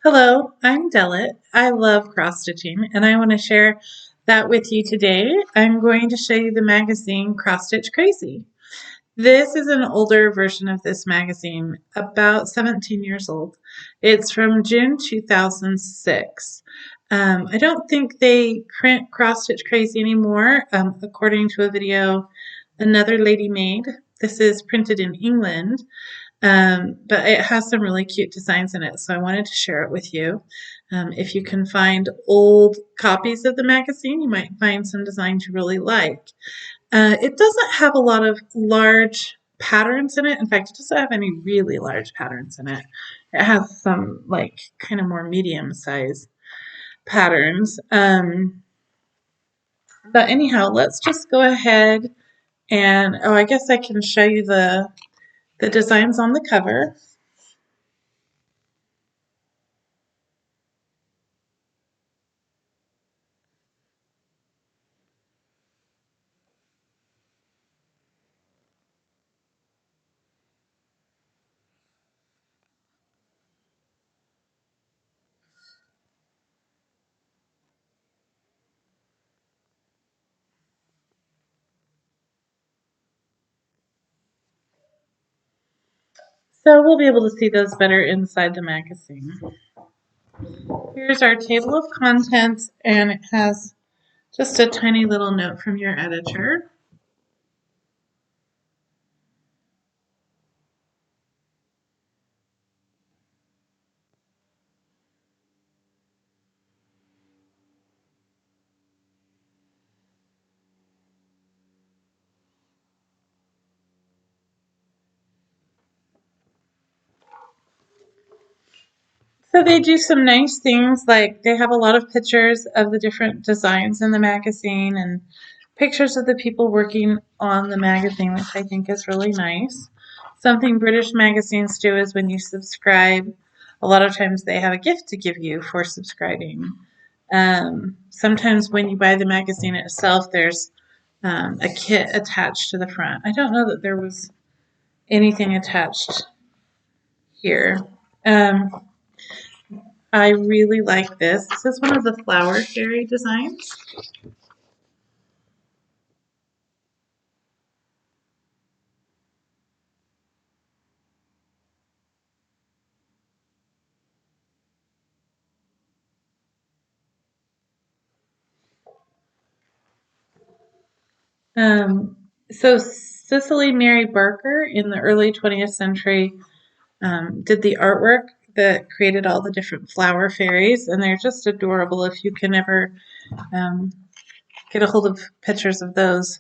Hello, I'm Delit. I love cross stitching and I want to share that with you today. I'm going to show you the magazine Cross Stitch Crazy. This is an older version of this magazine, about 17 years old. It's from June 2006. I don't think they print Cross Stitch Crazy anymore, according to a video another lady made. This is printed in England. But it has some really cute designs in it, so I wanted to share it with you. If you can find old copies of the magazine, you might find some designs you really like. It doesn't have a lot of large patterns in it. In fact, it doesn't have any really large patterns in it. It has some like kind of more medium size patterns. But anyhow, let's just go ahead and, oh, I guess I can show you the designs on the cover. So we'll be able to see those better inside the magazine. Here's our table of contents, and it has just a tiny little note from your editor. So they do some nice things, like they have a lot of pictures of the different designs in the magazine and pictures of the people working on the magazine, which I think is really nice. Something British magazines do is when you subscribe, a lot of times they have a gift to give you for subscribing. Sometimes when you buy the magazine itself, there's a kit attached to the front. I don't know that there was anything attached here. Um, I really like this. This is one of the flower fairy designs. So Cicely Mary Barker in the early 20th century did the artwork that created all the different flower fairies, and they're just adorable. If you can ever um, get a hold of pictures of those.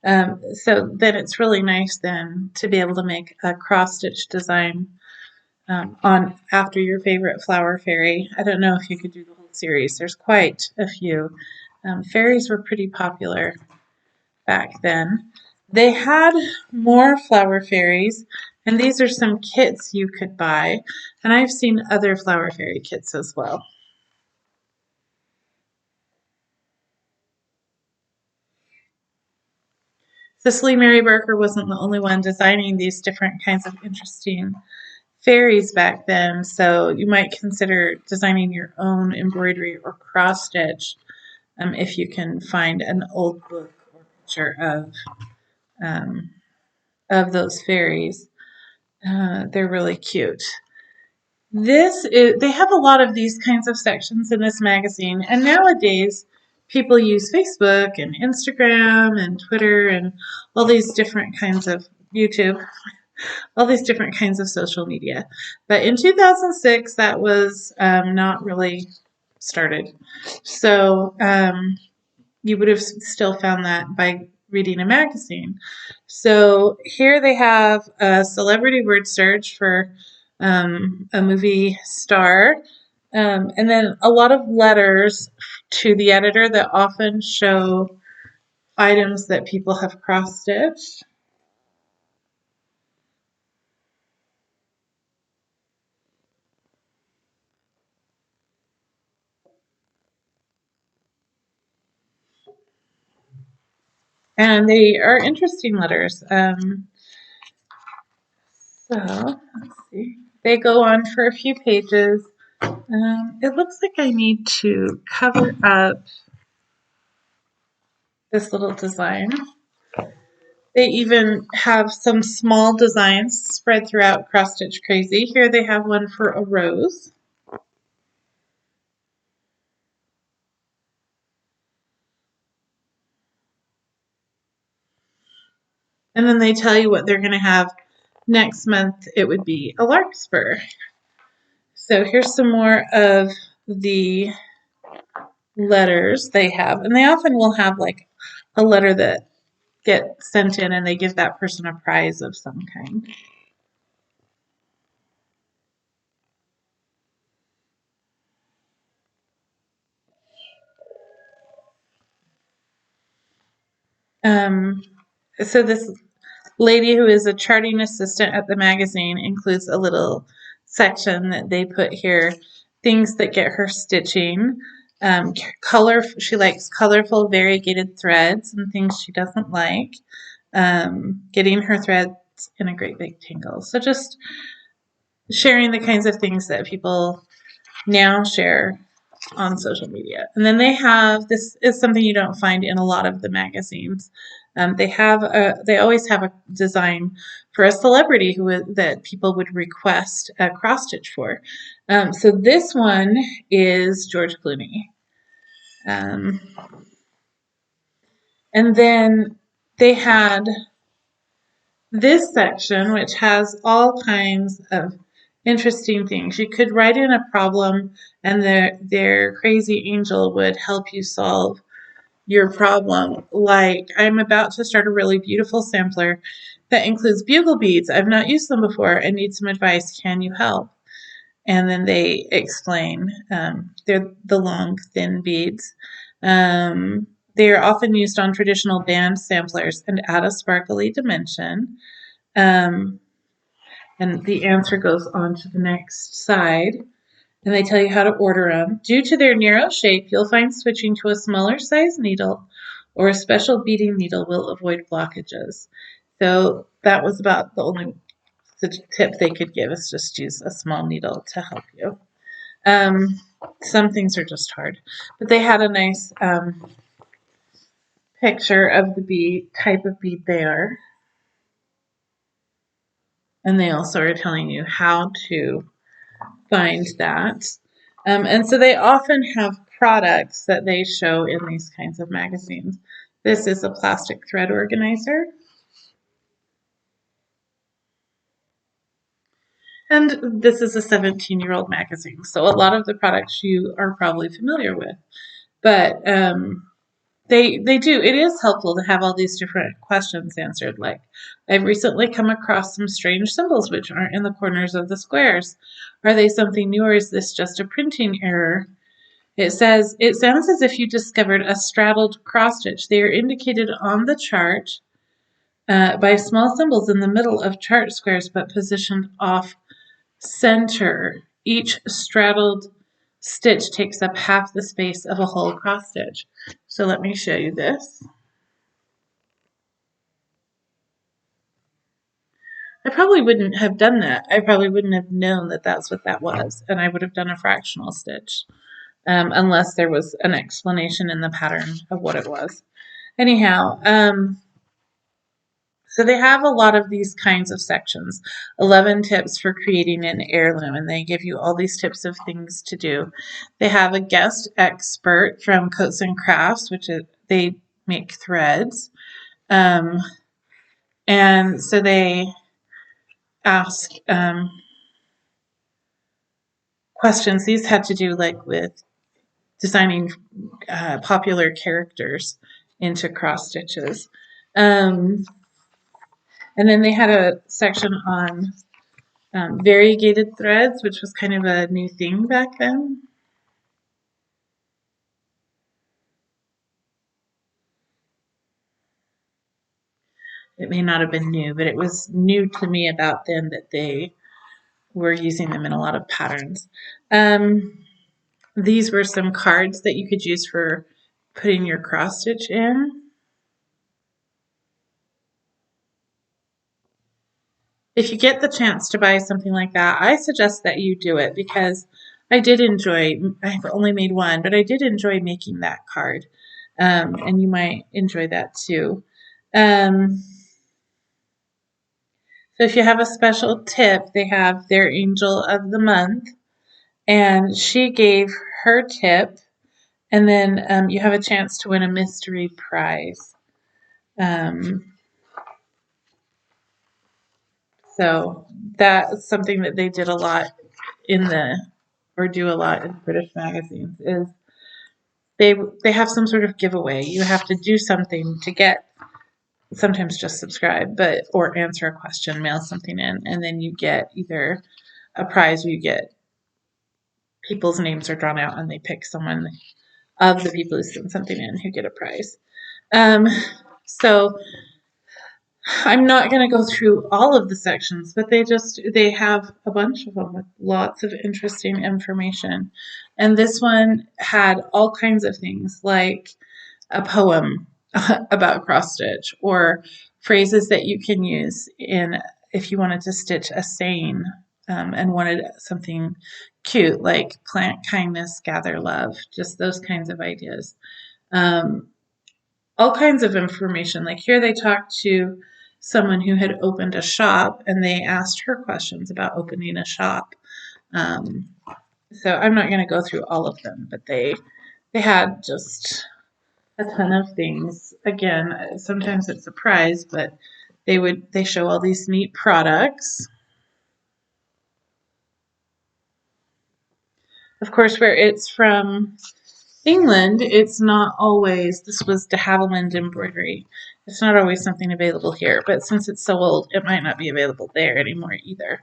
So then it's really nice then to be able to make a cross stitch design on after your favorite flower fairy. I don't know if you could do the whole series. There's quite a few. Fairies were pretty popular back then. They had more flower fairies, and these are some kits you could buy. And I've seen other flower fairy kits as well. Cicely Mary Barker wasn't the only one designing these different kinds of interesting fairies back then, so you might consider designing your own embroidery or cross stitch if you can find an old book or picture um, of those fairies. They're really cute. They have a lot of these kinds of sections in this magazine, and nowadays people use Facebook and Instagram and Twitter and all these different kinds of YouTube, all these different kinds of social media. But in 2006, that was not really started. So you would have still found that by reading a magazine. So here they have a celebrity word search for a movie star, and then a lot of letters to the editor that often show items that people have cross stitched. And they are interesting letters. So let's see. They go on for a few pages. It looks like I need to cover up this little design. They even have some small designs spread throughout Cross Stitch Crazy. Here they have one for a rose. And then they tell you what they're going to have next month. It would be a larkspur. So here's some more of the letters they have. And they often will have like a letter that gets sent in and they give that person a prize of some kind. So this lady who is a charting assistant at the magazine includes a little section that they put here, things that get her stitching. She likes colorful variegated threads and things she doesn't like. Getting her threads in a great big tangle. So just sharing the kinds of things that people now share on social media. And then they have, this is something you don't find in a lot of the magazines. They always have a design for a celebrity that people would request a cross stitch for. So this one is George Clooney. And then they had this section, which has all kinds of interesting things. You could write in a problem, and their crazy angel would help you solve your problem. Like, I'm about to start a really beautiful sampler that includes bugle beads. I've not used them before and need some advice. Can you help? And then they explain. They're the long, thin beads. They are often used on traditional band samplers and add a sparkly dimension. Um, and the answer goes on to the next side. And they tell you how to order them. Due to their narrow shape, you'll find switching to a smaller size needle or a special beading needle will avoid blockages. So that was about the only tip they could give, is just use a small needle to help you. Some things are just hard. But they had a nice picture of the bead, type of bead they are. And they also are telling you how to find that. And so they often have products that they show in these kinds of magazines. This is a plastic thread organizer. And this is a 17-year-old magazine. So a lot of the products you are probably familiar with. But they do. It is helpful to have all these different questions answered. Like, I've recently come across some strange symbols which aren't in the corners of the squares. Are they something new, or is this just a printing error? It says, it sounds as if you discovered a straddled cross stitch. They are indicated on the chart by small symbols in the middle of chart squares, but positioned off center. Each straddled stitch takes up half the space of a whole cross stitch. So let me show you this. I probably wouldn't have done that. I probably wouldn't have known that that's what that was, and I would have done a fractional stitch, unless there was an explanation in the pattern of what it was. Anyhow, so they have a lot of these kinds of sections. 11 tips for creating an heirloom, and they give you all these tips of things to do. They have a guest expert from Coats and Crafts, they make threads. And so they ask questions. These had to do like with designing popular characters into cross stitches. And then they had a section on variegated threads, which was kind of a new thing back then. It may not have been new, but it was new to me about then that they were using them in a lot of patterns. These were some cards that you could use for putting your cross stitch in. If you get the chance to buy something like that, I suggest that you do it, because I did enjoy, I've only made one, but I did enjoy making that card. And you might enjoy that too. Um, so if you have a special tip, they have their Angel of the Month, and she gave her tip, and then you have a chance to win a mystery prize. Um, so that's something that they did a lot in the, or do a lot in British magazines, is they they have some sort of giveaway. You have to do something to get, sometimes just subscribe, but or answer a question, mail something in, and then you get either a prize or you get people's names are drawn out and they pick someone of the people who send something in who get a prize. Um, so I'm not going to go through all of the sections, but they have a bunch of them with lots of interesting information. And this one had all kinds of things like a poem about cross stitch, or phrases that you can use in if you wanted to stitch a saying, and wanted something cute like plant kindness, gather love, just those kinds of ideas. Um, all kinds of information. Like here, they talked to someone who had opened a shop and they asked her questions about opening a shop. Um, so I'm not going to go through all of them, but they had just a ton of things. Again, sometimes it's a prize, but they show all these neat products. Of course, where it's from England, it's not always, this was de Havilland embroidery. It's not always something available here, but since it's so old, it might not be available there anymore either.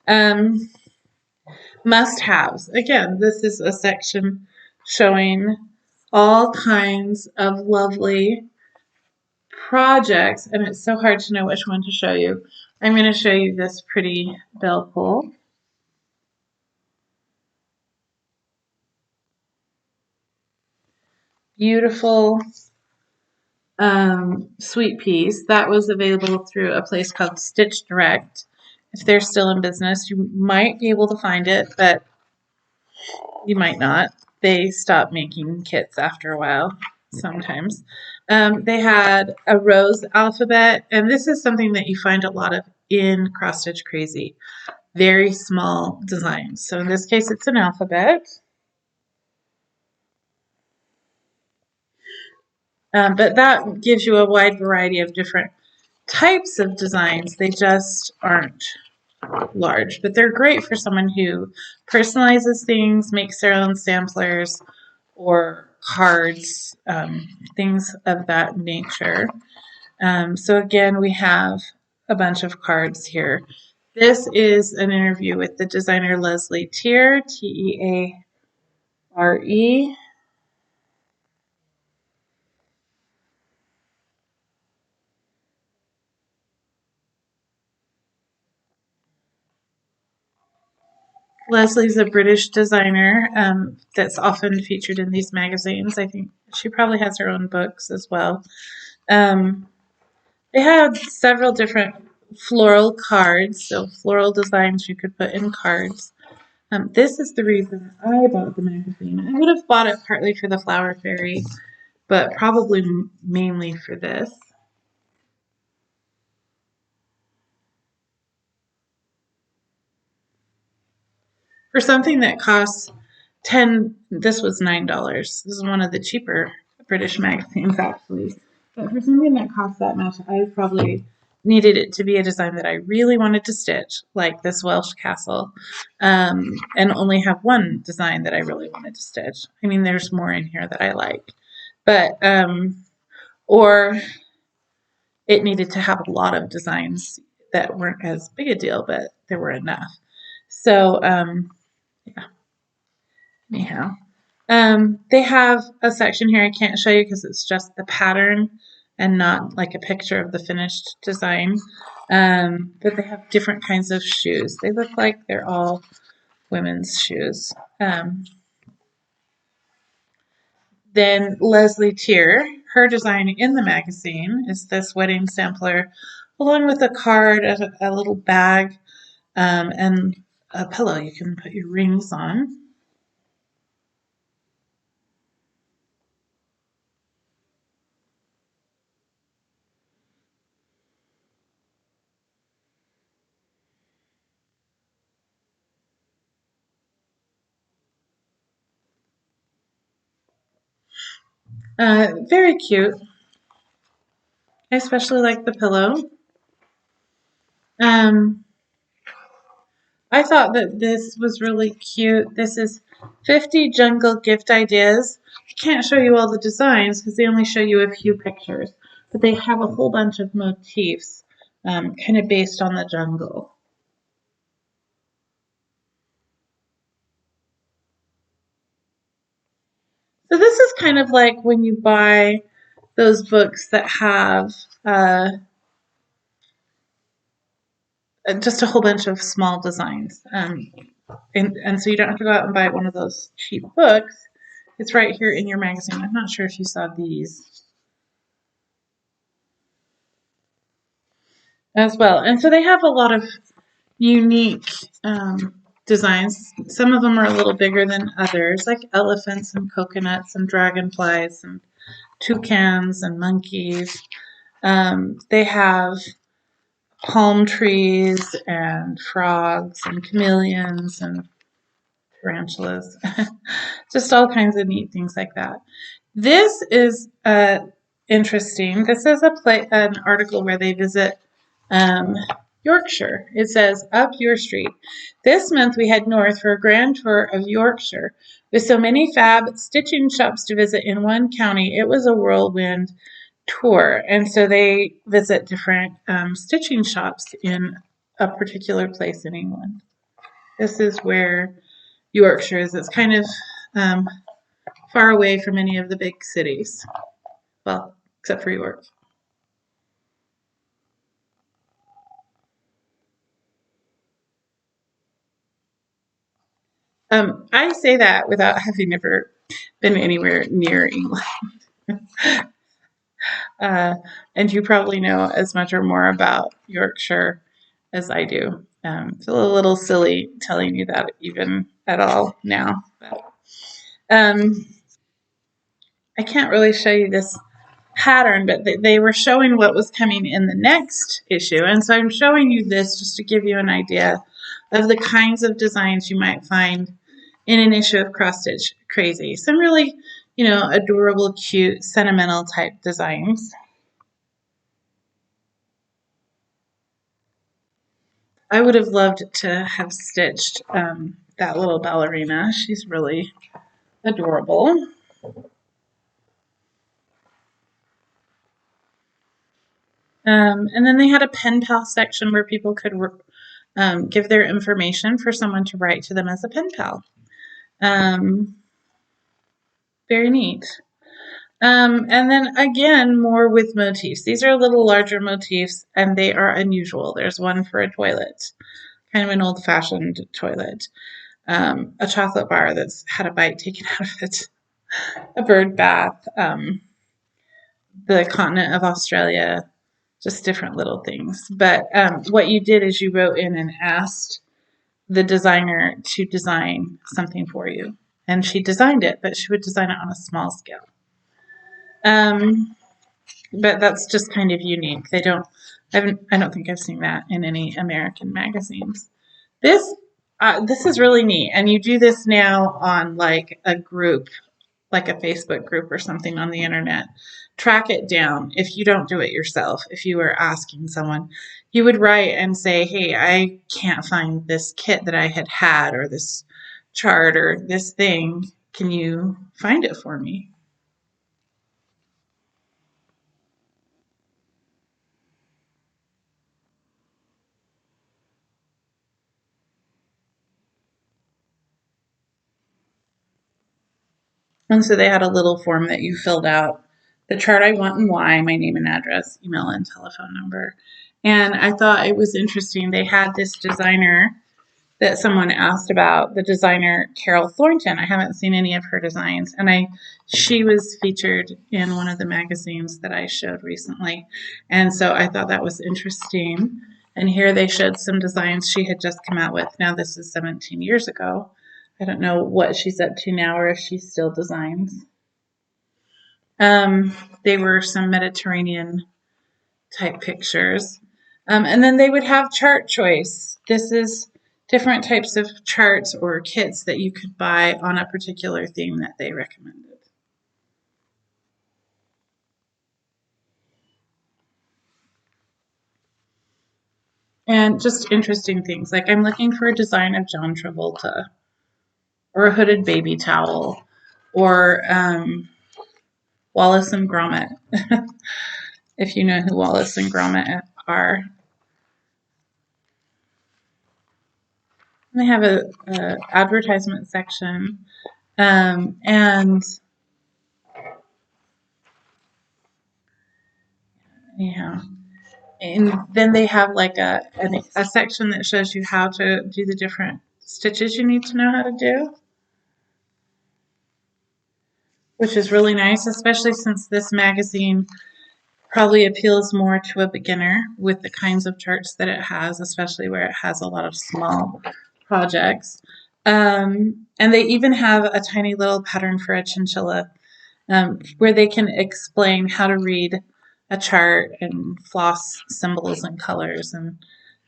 Um, Must-haves. Again, this is a section showing all kinds of lovely projects, and it's so hard to know which one to show you. I'm going to show you this pretty bell pull. Beautiful sweet peas. That was available through a place called Stitch Direct. If they're still in business, you might be able to find it, but you might not. They stopped making kits after a while, sometimes. They had a rose alphabet, and this is something that you find a lot of in Cross Stitch Crazy. Very small designs. So in this case, it's an alphabet. But that gives you a wide variety of different types of designs. They just aren't large, but they're great for someone who personalizes things, makes their own samplers or cards, things of that nature. So again, we have a bunch of cards here. This is an interview with the designer Leslie Teare, Teare. Leslie's a British designer that's often featured in these magazines. I think she probably has her own books as well. Um, they had several different floral cards, so floral designs you could put in cards. This is the reason I bought the magazine. I would have bought it partly for the Flower Fairy, but probably mainly for this. For something that costs this was $9. This is one of the cheaper British magazines actually. But for something that costs that much, I probably needed it to be a design that I really wanted to stitch, like this Welsh castle, and only have one design that I really wanted to stitch. I mean, there's more in here that I like, but or it needed to have a lot of designs that weren't as big a deal, but there were enough. So yeah. Anyhow, they have a section here I can't show you because it's just the pattern and not like a picture of the finished design. But they have different kinds of shoes. They look like they're all women's shoes. Then Leslie Teare, her design in the magazine is this wedding sampler, along with a card, a little bag, and a pillow you can put your rings on. Very cute. I especially like the pillow. Um, I thought that this was really cute. This is 50 jungle gift ideas. I can't show you all the designs because they only show you a few pictures, but they have a whole bunch of motifs kind of based on the jungle. So this is kind of like when you buy those books that have uh, just a whole bunch of small designs. And so you don't have to go out and buy one of those cheap books. It's right here in your magazine. I'm not sure if you saw these as well. And so they have a lot of unique designs. Some of them are a little bigger than others, like elephants and coconuts and dragonflies and toucans and monkeys. They have palm trees and frogs and chameleons and tarantulas, just all kinds of neat things like that. This is interesting. This is an article where they visit um, Yorkshire. It says, Up Your Street. This month we head north for a grand tour of Yorkshire. With so many fab stitching shops to visit in one county, it was a whirlwind tour. And so they visit different stitching shops in a particular place in England. This is where Yorkshire is. It's kind of um, far away from any of the big cities. Well, except for York. I say that without having ever been anywhere near England. Uh, and you probably know as much or more about Yorkshire as I do. Feel a little silly telling you that even at all now. But, um, I can't really show you this pattern, but they were showing what was coming in the next issue. And so I'm showing you this just to give you an idea of the kinds of designs you might find in an issue of Cross Stitch Crazy. Some really, adorable, cute, sentimental type designs. I would have loved to have stitched that little ballerina. She's really adorable. And then they had a pen pal section where people could give their information for someone to write to them as a pen pal. Um, very neat. And then again, more with motifs. These are a little larger motifs and they are unusual. There's one for a toilet, kind of an old fashioned toilet, a chocolate bar that's had a bite taken out of it, a bird bath, the continent of Australia, just different little things. But what you did is you wrote in and asked the designer to design something for you. And she designed it, but she would design it on a small scale. But that's just kind of unique. I don't think I've seen that in any American magazines. This, this is really neat. And you do this now on like a group, like a Facebook group or something on the internet. Track it down if you don't do it yourself. If you were asking someone, you would write and say, hey, I can't find this kit that I had or this chart or this thing. Can you find it for me? And so they had a little form that you filled out. The chart I want and why, my name and address, email and telephone number. And I thought it was interesting. They had this designer that someone asked about, the designer Carol Thornton. I haven't seen any of her designs, and she was featured in one of the magazines that I showed recently, and so I thought that was interesting. And here they showed some designs she had just come out with. Now this is 17 years ago. I don't know what she's up to now or if she still designs. They were some Mediterranean type pictures. And then they would have chart choice. This is different types of charts or kits that you could buy on a particular theme that they recommended. and just interesting things. Like I'm looking for a design of John Travolta or a hooded baby towel or Wallace and Gromit, if you know who Wallace and Gromit are. They have a advertisement section, and yeah, and then they have like a section that shows you how to do the different stitches you need to know how to do, which is really nice, especially since this magazine probably appeals more to a beginner with the kinds of charts that it has, especially where it has a lot of small projects. And they even have a tiny little pattern for a chinchilla, where they can explain how to read a chart and floss symbols and colors and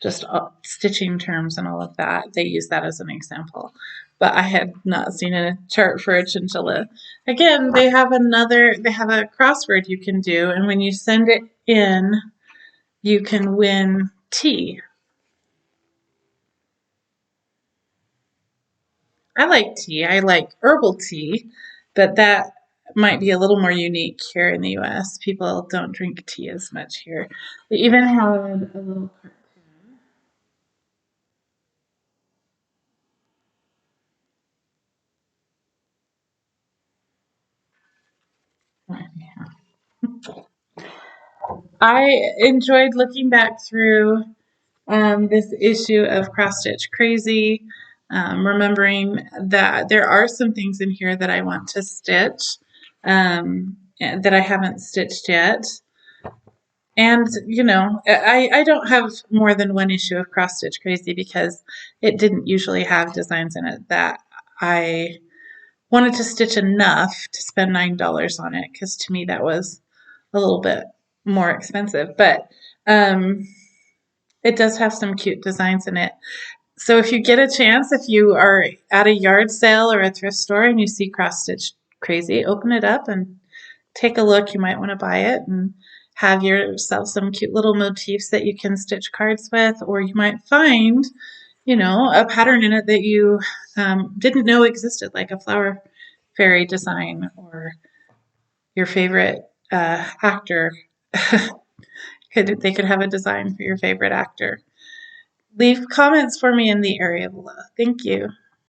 just stitching terms and all of that. They use that as an example. But I had not seen a chart for a chinchilla. Again, they have a crossword you can do, and when you send it in, you can win tea. I like tea. I like herbal tea, but that might be a little more unique here in the US. People don't drink tea as much here. They even have a little cartoon. I enjoyed looking back through this issue of Cross Stitch Crazy, remembering that there are some things in here that I want to stitch, that I haven't stitched yet. And, I don't have more than one issue of Cross Stitch Crazy because it didn't usually have designs in it that I wanted to stitch enough to spend $9 on it, because to me that was a little bit more expensive. But it does have some cute designs in it. So if you get a chance, if you are at a yard sale or a thrift store and you see Cross Stitch Crazy, open it up and take a look. You might want to buy it and have yourself some cute little motifs that you can stitch cards with, or you might find, a pattern in it that you didn't know existed, like a flower fairy design or your favorite actor. They could have a design for your favorite actor. Leave comments for me in the area below. Thank you.